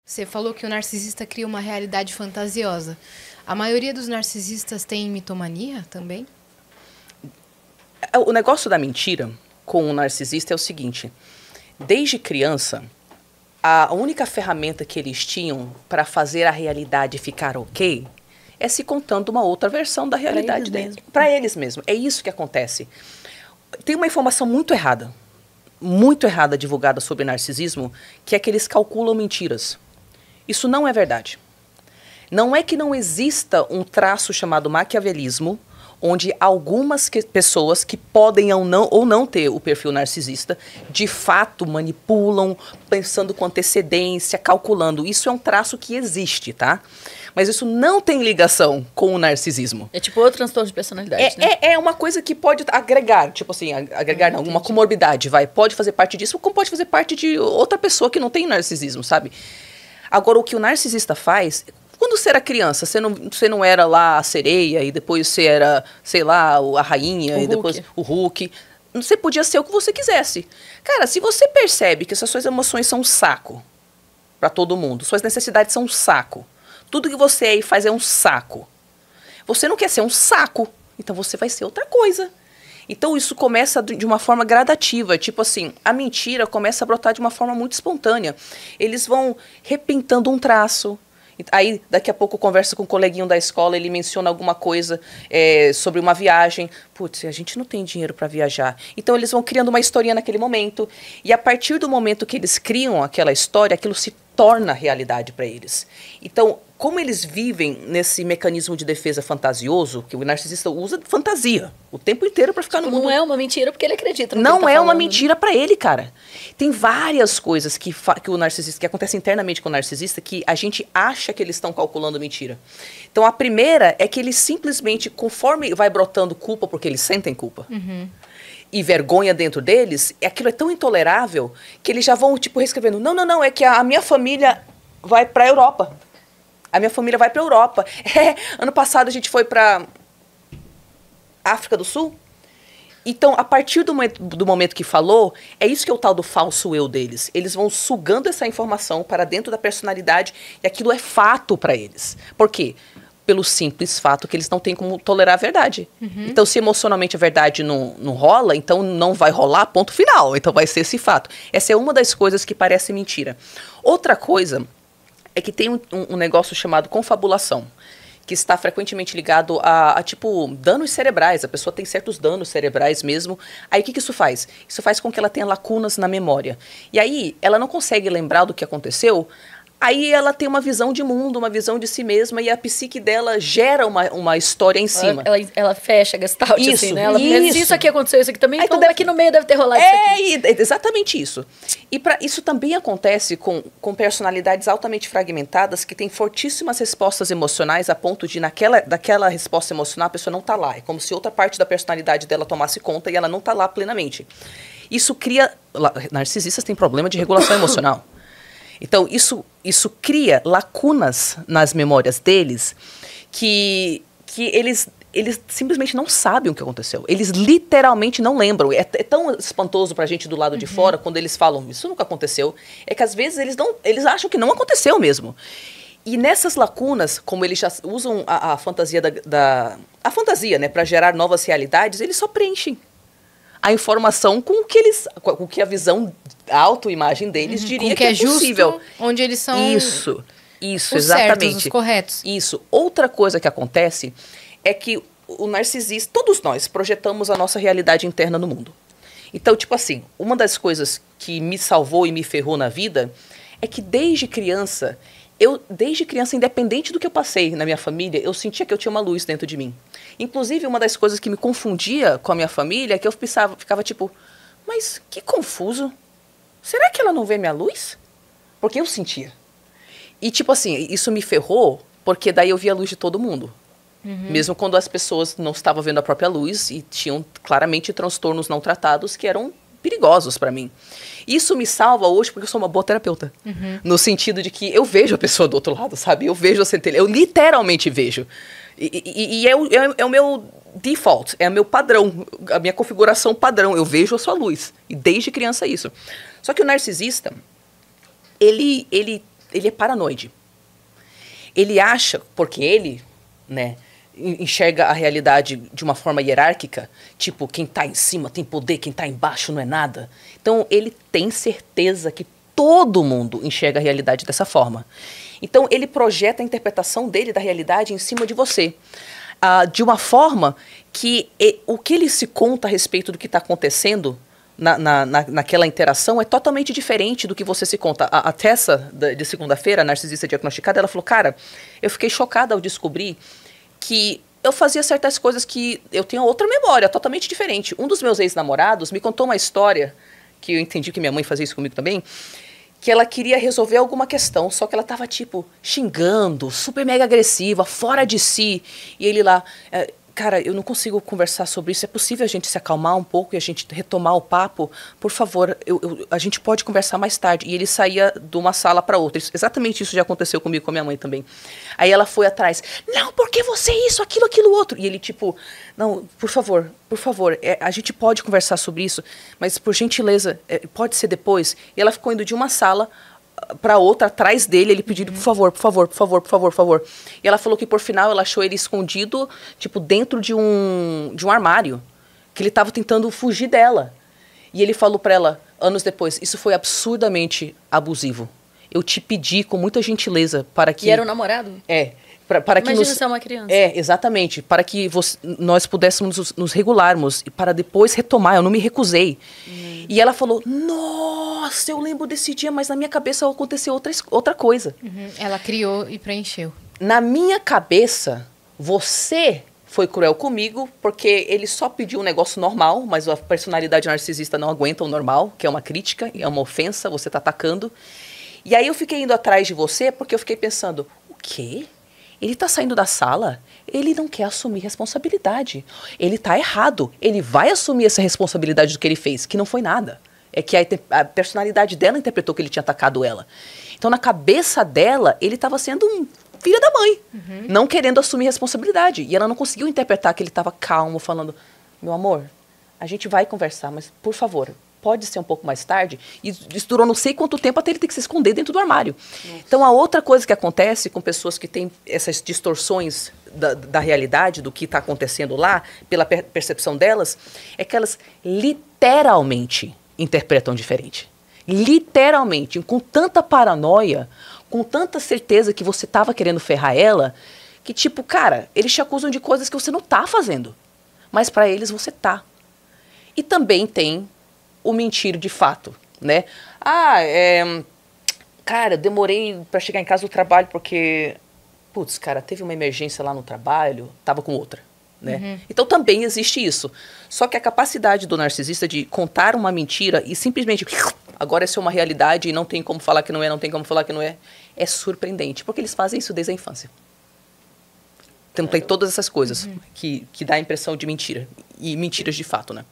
Você falou que o narcisista cria uma realidade fantasiosa. A maioria dos narcisistas tem mitomania também? O negócio da mentira com o narcisista é o seguinte. Desde criança, a única ferramenta que eles tinham para fazer a realidade ficar ok é se contando uma outra versão da realidade deles. Para eles mesmos. É isso que acontece. Tem uma informação muito errada divulgada sobre narcisismo, que é que eles calculam mentiras. Isso não é verdade. Não é que não exista um traço chamado maquiavelismo, onde algumas pessoas que podem ou não ter o perfil narcisista, de fato manipulam, pensando com antecedência, calculando. Isso é um traço que existe, tá? Mas isso não tem ligação com o narcisismo. É tipo outro transtorno de personalidade, né? É uma coisa que pode agregar, tipo assim, uma comorbidade, pode fazer parte disso, como pode fazer parte de outra pessoa que não tem narcisismo, sabe? Agora, o que o narcisista faz, quando você era criança, você não era lá a sereia, e depois você era, sei lá, a rainha, e depois o Hulk. Você podia ser o que você quisesse. Cara, se você percebe que essas suas emoções são um saco para todo mundo, suas necessidades são um saco, tudo que você é e faz é um saco, você não quer ser um saco, então você vai ser outra coisa. Então isso começa de uma forma gradativa, tipo assim, a mentira começa a brotar de uma forma muito espontânea. Eles vão repintando um traço. Aí, daqui a pouco, conversa com um coleguinho da escola, ele menciona alguma coisa sobre uma viagem. Putz, a gente não tem dinheiro para viajar. Então, eles vão criando uma historinha naquele momento. E a partir do momento que eles criam aquela história, aquilo se torna realidade para eles. Então, como eles vivem nesse mecanismo de defesa fantasioso, que o narcisista usa fantasia o tempo inteiro para ficar no mundo. Não é uma mentira porque ele acredita no Não que ele tá é uma falando, mentira para ele, cara. Tem várias coisas que o narcisista, que acontece internamente com o narcisista, que a gente acha que eles estão calculando mentira. Então, a primeira é que eles simplesmente, conforme vai brotando culpa, porque eles sentem culpa, e vergonha dentro deles, aquilo é tão intolerável que eles já vão, tipo, reescrevendo. Não, é que a minha família vai para a Europa. A minha família vai para a Europa. Ano passado a gente foi para África do Sul. Então, a partir do momento que falou, é isso que é o tal do falso eu deles. Eles vão sugando essa informação para dentro da personalidade e aquilo é fato para eles. Por quê? Pelo simples fato que eles não têm como tolerar a verdade. Então, se emocionalmente a verdade não rola, então não vai rolar, ponto final. Então, vai ser esse fato. Essa é uma das coisas que parece mentira. Outra coisa é que tem um negócio chamado confabulação, que está frequentemente ligado a, tipo, danos cerebrais. A pessoa tem certos danos cerebrais mesmo. Aí, o que isso faz? Isso faz com que ela tenha lacunas na memória. E aí, ela não consegue lembrar do que aconteceu. Aí ela tem uma visão de mundo, uma visão de si mesma, e a psique dela gera uma história em cima. Ela fecha Gestalt, Isso, assim, né? Ela pensa, isso aqui aconteceu, isso aqui também, então deve... aqui no meio deve ter rolado isso aqui. É exatamente isso. E isso também acontece com personalidades altamente fragmentadas que têm fortíssimas respostas emocionais a ponto de, daquela resposta emocional, a pessoa não está lá. É como se outra parte da personalidade dela tomasse conta e ela não está lá plenamente. Isso cria... Narcisistas têm problema de regulação emocional. Então, isso cria lacunas nas memórias deles que eles simplesmente não sabem o que aconteceu. Eles literalmente não lembram. É tão espantoso pra gente do lado de fora, quando eles falam, isso nunca aconteceu, é que às vezes eles acham que não aconteceu mesmo. E nessas lacunas, como eles já usam a fantasia a fantasia, né, para gerar novas realidades, eles só preenchem a informação com o que a visão, a autoimagem deles diria que é possível. Justo, onde eles são Isso, os exatamente. certos, os corretos. Isso. Outra coisa que acontece é que o narcisista, todos nós projetamos a nossa realidade interna no mundo. Então, tipo assim, uma das coisas que me salvou e me ferrou na vida é que desde criança, independente do que eu passei na minha família, eu sentia que eu tinha uma luz dentro de mim. Inclusive, uma das coisas que me confundia com a minha família é que eu ficava tipo, mas que confuso. Será que ela não vê minha luz? Porque eu sentia. E tipo assim, isso me ferrou porque daí eu via a luz de todo mundo. Mesmo quando as pessoas não estavam vendo a própria luz e tinham claramente transtornos não tratados que eram perigosos para mim. Isso me salva hoje porque eu sou uma boa terapeuta. No sentido de que eu vejo a pessoa do outro lado, sabe? Eu vejo a centelha, eu literalmente vejo. E é o meu default, é o meu padrão, a minha configuração padrão. Eu vejo a sua luz. E desde criança é isso. Só que o narcisista, ele ele é paranoide. Ele acha, porque ele, né, enxerga a realidade de uma forma hierárquica, tipo, quem está em cima tem poder, quem está embaixo não é nada. Então, ele tem certeza que todo mundo enxerga a realidade dessa forma. Então, ele projeta a interpretação dele da realidade em cima de você. De uma forma que o que ele se conta a respeito do que está acontecendo naquela interação é totalmente diferente do que você se conta. A Tessa, de segunda-feira, a narcisista diagnosticada, ela falou, cara, eu fiquei chocada ao descobrir que eu fazia certas coisas que eu tenho outra memória, totalmente diferente. Um dos meus ex-namorados me contou uma história, que eu entendi que minha mãe fazia isso comigo também, que ela queria resolver alguma questão, só que ela tava, tipo, xingando, super mega agressiva, fora de si. E ele lá, cara, eu não consigo conversar sobre isso, é possível a gente se acalmar um pouco e a gente retomar o papo? Por favor, a gente pode conversar mais tarde. E ele saía de uma sala para outra. Exatamente isso já aconteceu comigo, com a minha mãe também. Aí ela foi atrás, não, porque você isso, aquilo outro. E ele, tipo, não, por favor, a gente pode conversar sobre isso, mas por gentileza, pode ser depois. E ela ficou indo de uma sala para outra, atrás dele, ele pedindo, por favor. E ela falou que, por final, ela achou ele escondido, tipo, dentro de um armário, que ele estava tentando fugir dela. E ele falou para ela, anos depois, isso foi absurdamente abusivo. Eu te pedi com muita gentileza para que... E era o namorado? Para que Imagina se é uma criança. Exatamente. Para que nós pudéssemos nos regularmos e para depois retomar. Eu não me recusei. E ela falou, nossa, eu lembro desse dia, mas na minha cabeça aconteceu outra coisa. Ela criou e preencheu. Na minha cabeça, você foi cruel comigo porque ele só pediu um negócio normal, mas a personalidade narcisista não aguenta o normal, que é uma crítica, é uma ofensa, você está atacando. E aí eu fiquei indo atrás de você porque eu fiquei pensando, o quê? Ele está saindo da sala, ele não quer assumir responsabilidade. Ele está errado. Ele vai assumir essa responsabilidade do que ele fez, que não foi nada. É que a personalidade dela interpretou que ele tinha atacado ela. Então, na cabeça dela, ele estava sendo um filho da mãe, não querendo assumir responsabilidade. E ela não conseguiu interpretar que ele estava calmo, falando, meu amor, a gente vai conversar, mas, por favor, pode ser um pouco mais tarde. E isso durou não sei quanto tempo até ele ter que se esconder dentro do armário. Nossa. Então, a outra coisa que acontece com pessoas que têm essas distorções da realidade, do que está acontecendo lá, pela percepção delas, é que elas literalmente interpretam diferente. Literalmente, com tanta paranoia, com tanta certeza que você estava querendo ferrar ela, que tipo, cara, eles te acusam de coisas que você não está fazendo. Mas para eles você tá. E também tem o mentir de fato, né? Cara, eu demorei para chegar em casa do trabalho porque, putz, cara, teve uma emergência lá no trabalho, tava com outra, né? Então também existe isso. Só que a capacidade do narcisista de contar uma mentira e simplesmente, agora essa é uma realidade e não tem como falar que não é, não tem como falar que não é, é surpreendente, porque eles fazem isso desde a infância. Então tem todas essas coisas que dá a impressão de mentira, e mentiras de fato, né?